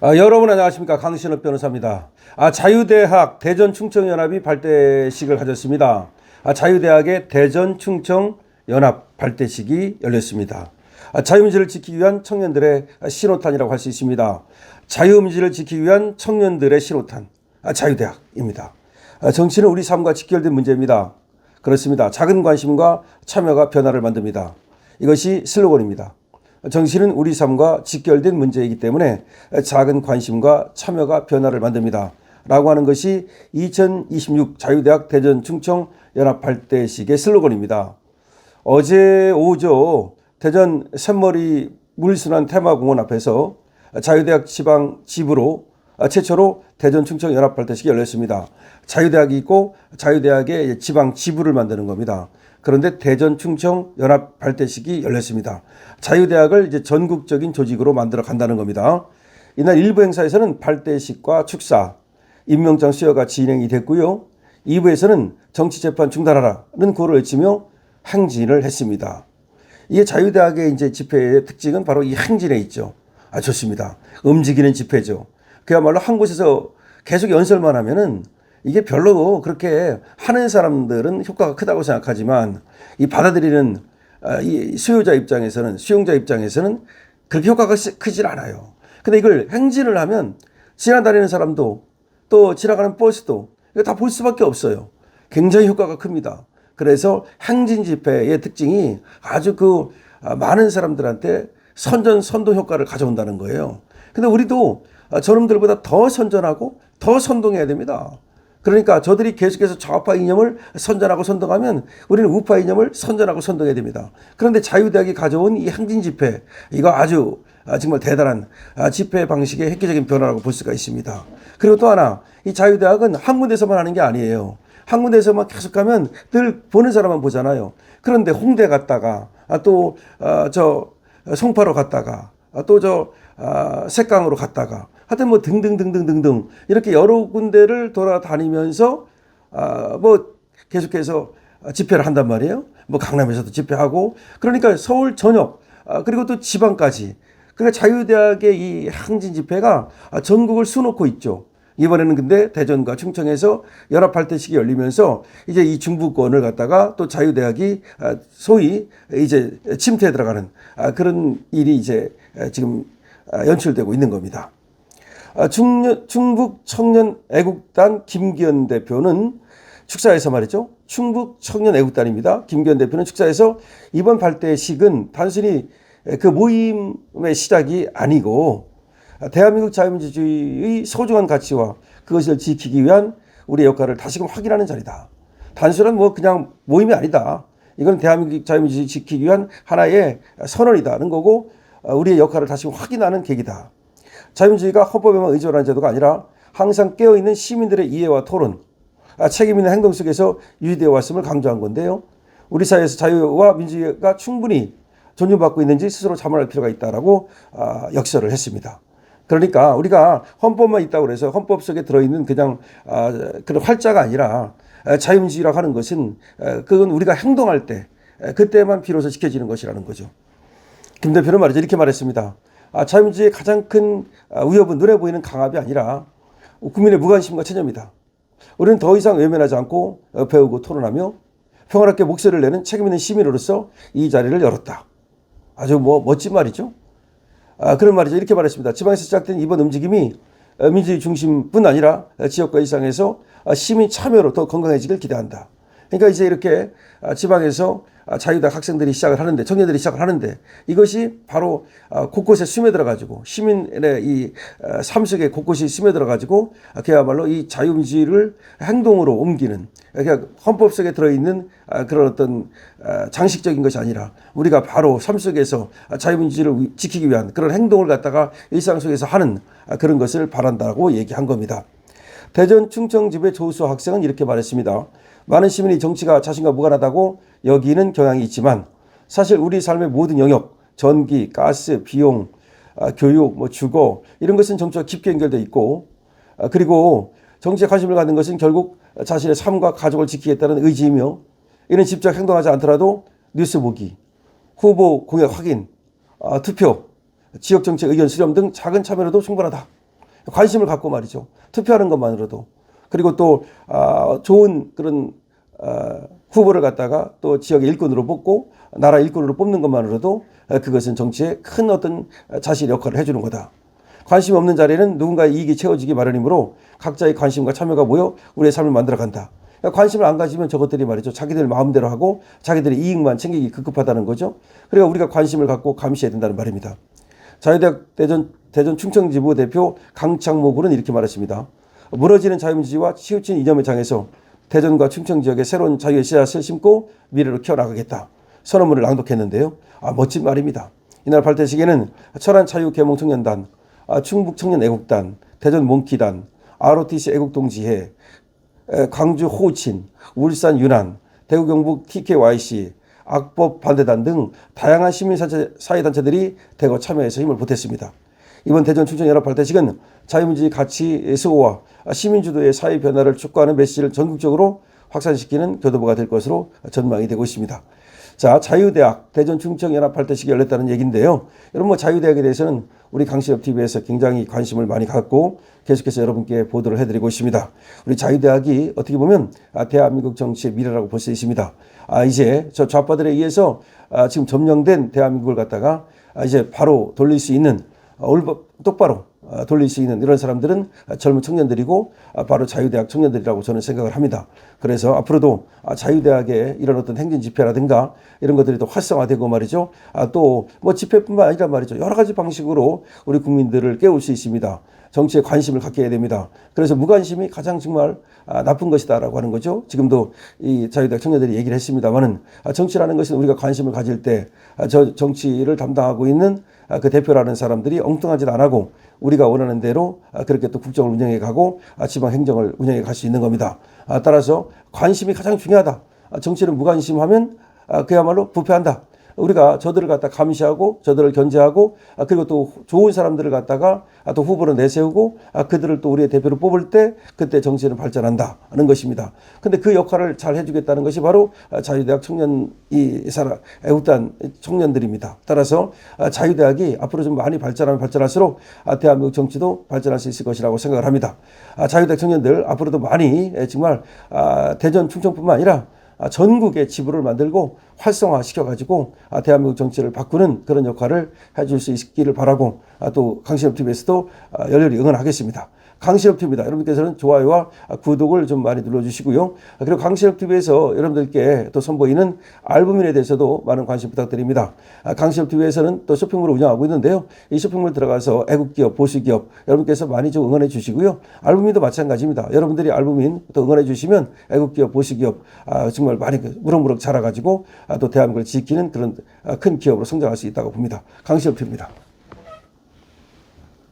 여러분 안녕하십니까. 강신업 변호사입니다. 자유대학 대전충청연합이 발대식을 가졌습니다. 자유대학의 대전충청연합 발대식이 열렸습니다. 자유민주를 지키기 위한 청년들의 신호탄이라고 할 수 있습니다. 자유민주를 지키기 위한 청년들의 신호탄, 자유대학입니다. 정치는 우리 삶과 직결된 문제입니다. 그렇습니다. 작은 관심과 참여가 변화를 만듭니다. 이것이 슬로건입니다. 정치는 우리 삶과 직결된 문제이기 때문에 작은 관심과 참여가 변화를 만듭니다. 라고 하는 것이 2026 자유대학 대전충청연합 발대식의 슬로건입니다. 어제 오후죠. 대전 샘머리 물순환 테마공원 앞에서 자유대학 지방 지부로 최초로 대전충청연합 발대식이 열렸습니다. 자유대학이 있고 자유대학의 지방 지부를 만드는 겁니다. 그런데 대전충청연합 발대식이 열렸습니다. 자유대학을 이제 전국적인 조직으로 만들어 간다는 겁니다. 이날 일부 행사에서는 발대식과 축사, 임명장 수여가 진행이 됐고요. 2부에서는 정치재판 중단하라는 구호를 외치며 행진을 했습니다. 이게 자유대학의 이제 집회의 특징은 바로 이 행진에 있죠. 좋습니다. 움직이는 집회죠. 그야말로 한 곳에서 계속 연설만 하면은 이게 별로 그렇게 하는 사람들은 효과가 크다고 생각하지만 이 받아들이는 이 수용자 입장에서는 그렇게 효과가 크질 않아요. 근데 이걸 행진을 하면 지나다니는 사람도 또 지나가는 버스도 이거 다 볼 수밖에 없어요. 굉장히 효과가 큽니다. 그래서 행진 집회의 특징이 아주 많은 사람들한테 선동 효과를 가져온다는 거예요. 근데 우리도 저놈들보다 더 선전하고 더 선동해야 됩니다. 그러니까 저들이 계속해서 좌파 이념을 선전하고 선동하면 우리는 우파 이념을 선전하고 선동해야 됩니다. 그런데 자유대학이 가져온 이 행진 집회, 이거 아주 정말 대단한 집회 방식의 획기적인 변화라고 볼 수가 있습니다. 그리고 또 하나, 이 자유대학은 한 군데서만 하는 게 아니에요. 한 군데서만 계속 가면 늘 보는 사람만 보잖아요. 그런데 홍대 갔다가 또 송파로 갔다가 또 색강으로 갔다가 하여튼 뭐 등등등등등등 이렇게 여러 군데를 돌아다니면서 계속해서 집회를 한단 말이에요. 뭐 강남에서도 집회하고 그러니까 서울 전역 그리고 또 지방까지. 그러니까 자유대학의 이 행진 집회가 전국을 수놓고 있죠. 이번에는 근데 대전과 충청에서 연합 발대식이 열리면서 이제 이 중부권을 갖다가 또 자유대학이 소위 이제 침투에 들어가는 그런 일이 이제 지금 연출되고 있는 겁니다. 충북 청년 애국단 김기현 대표는 축사에서 말이죠. 충북 청년 애국단입니다. 김기현 대표는 축사에서 이번 발대식은 단순히 그 모임의 시작이 아니고 대한민국 자유민주주의의 소중한 가치와 그것을 지키기 위한 우리의 역할을 다시금 확인하는 자리다. 단순한 그냥 모임이 아니다. 이건 대한민국 자유민주주의 지키기 위한 하나의 선언이다는 거고 우리의 역할을 다시금 확인하는 계기다. 자유민주주의가 헌법에만 의존하는 제도가 아니라 항상 깨어있는 시민들의 이해와 토론, 책임 있는 행동 속에서 유지되어 왔음을 강조한 건데요. 우리 사회에서 자유와 민주주의가 충분히 존중받고 있는지 스스로 자문할 필요가 있다라고 역설을 했습니다. 그러니까 우리가 헌법만 있다고 해서 헌법 속에 들어있는 그냥 그런 활자가 아니라 자유민주주의라고 하는 것은 그건 우리가 행동할 때 그때만 비로소 지켜지는 것이라는 거죠. 김 대표는 말이죠. 이렇게 말했습니다. 자유민주주의의 가장 큰 위협은 눈에 보이는 강압이 아니라 국민의 무관심과 체념이다. 우리는 더 이상 외면하지 않고 배우고 토론하며 평화롭게 목소리를 내는 책임 있는 시민으로서 이 자리를 열었다. 아주 멋진 말이죠. 그런 말이죠. 이렇게 말했습니다. 지방에서 시작된 이번 움직임이 민주주의 중심뿐 아니라 지역과 일상에서 시민 참여로 더 건강해지길 기대한다. 그러니까 이제 이렇게 지방에서 자유대학 학생들이 시작을 하는데, 청년들이 시작을 하는데 이것이 바로 곳곳에 스며들어가지고 시민의 이 삶 속에 곳곳이 스며들어가지고 그야말로 이 자유민주주의를 행동으로 옮기는, 그러니까 헌법 속에 들어있는 그런 어떤 장식적인 것이 아니라 우리가 바로 삶 속에서 자유민주주의를 지키기 위한 그런 행동을 갖다가 일상 속에서 하는 그런 것을 바란다고 얘기한 겁니다. 대전 충청지부의 조수 학생은 이렇게 말했습니다. 많은 시민이 정치가 자신과 무관하다고 여기는 경향이 있지만 사실 우리 삶의 모든 영역, 전기, 가스, 비용, 교육, 주거 이런 것은 정치와 깊게 연결되어 있고 그리고 정치에 관심을 갖는 것은 결국 자신의 삶과 가족을 지키겠다는 의지이며 이는 직접 행동하지 않더라도 뉴스 보기, 후보 공약 확인, 투표, 지역정책 의견 수렴 등 작은 참여로도 충분하다. 관심을 갖고 말이죠. 투표하는 것만으로도. 그리고 또 좋은 그런 후보를 갖다가 또 지역의 일꾼으로 뽑고 나라 일꾼으로 뽑는 것만으로도 그것은 정치에 큰 어떤 자신의 역할을 해주는 거다. 관심 없는 자리에는 누군가의 이익이 채워지기 마련이므로 각자의 관심과 참여가 모여 우리의 삶을 만들어간다. 그러니까 관심을 안 가지면 저것들이 말이죠. 자기들 마음대로 하고 자기들의 이익만 챙기기 급급하다는 거죠. 그러니까 우리가 관심을 갖고 감시해야 된다는 말입니다. 자유대학 대전 충청지부 대표 강창모 군은 이렇게 말했습니다. 무너지는 자유민주주의와 치우친 이념의 장에서 대전과 충청 지역의 새로운 자유의 씨앗을 심고 미래로 키워나가겠다. 선언문을 낭독했는데요. 멋진 말입니다. 이날 발대식에는 철안 자유개몽청년단, 충북청년애국단, 대전 몽키단, ROTC 애국동지회, 광주 호친, 울산 윤안, 대구 경북 TKYC, 악법 반대단 등 다양한 시민사회단체들이 대거 참여해서 힘을 보탰습니다. 이번 대전 충청연합 발대식은 자유민주주의 가치 수호와 시민주도의 사회 변화를 촉구하는 메시지를 전국적으로 확산시키는 교도보가 될 것으로 전망이 되고 있습니다. 자, 자유대학 대전 충청연합 발대식이 열렸다는 얘기인데요. 여러분 자유대학에 대해서는 우리 강신업TV에서 굉장히 관심을 많이 갖고 계속해서 여러분께 보도를 해드리고 있습니다. 우리 자유대학이 어떻게 보면 대한민국 정치의 미래라고 볼 수 있습니다. 이제 저 좌파들에 의해서 지금 점령된 대한민국을 갖다가 이제 바로 돌릴 수 있는 똑바로 돌릴 수 있는 이런 사람들은 젊은 청년들이고 바로 자유대학 청년들이라고 저는 생각을 합니다. 그래서 앞으로도 자유대학의 이런 어떤 행진 집회라든가 이런 것들이 또 활성화되고 말이죠. 또 뭐 집회뿐만 아니라 말이죠. 여러 가지 방식으로 우리 국민들을 깨울 수 있습니다. 정치에 관심을 갖게 해야 됩니다. 그래서 무관심이 가장 정말 나쁜 것이다라고 하는 거죠. 지금도 이 자유대학 청년들이 얘기를 했습니다만은 정치라는 것은 우리가 관심을 가질 때 저 정치를 담당하고 있는 그 대표라는 사람들이 엉뚱한 짓 안 하고 우리가 원하는 대로 그렇게 또 국정을 운영해 가고 지방 행정을 운영해 갈 수 있는 겁니다. 따라서 관심이 가장 중요하다. 정치를 무관심하면 그야말로 부패한다. 우리가 저들을 갖다 감시하고 저들을 견제하고 그리고 또 좋은 사람들을 갖다가 또 후보로 내세우고 그들을 또 우리의 대표로 뽑을 때 그때 정치는 발전한다 하는 것입니다. 근데 그 역할을 잘 해주겠다는 것이 바로 자유대학 청년 애국단 청년들입니다. 따라서 자유대학이 앞으로 좀 많이 발전하면 발전할수록 대한민국 정치도 발전할 수 있을 것이라고 생각을 합니다. 자유대학 청년들 앞으로도 많이 정말 대전 충청뿐만 아니라 전국의 지부를 만들고 활성화시켜가지고 대한민국 정치를 바꾸는 그런 역할을 해줄 수 있기를 바라고 또 강신업TV에서도 열렬히 응원하겠습니다. 강신업TV입니다. 여러분께서는 좋아요와 구독을 좀 많이 눌러주시고요. 그리고 강신업TV에서 여러분들께 또 선보이는 알부민에 대해서도 많은 관심 부탁드립니다. 강신업TV에서는 또 쇼핑몰을 운영하고 있는데요. 이 쇼핑몰 들어가서 애국기업, 보수기업 여러분께서 많이 좀 응원해 주시고요. 알부민도 마찬가지입니다. 여러분들이 알부민 또 응원해 주시면 애국기업, 보수기업 정말 많이 무럭무럭 자라가지고 또 대한민국을 지키는 그런 큰 기업으로 성장할 수 있다고 봅니다. 강신업TV입니다.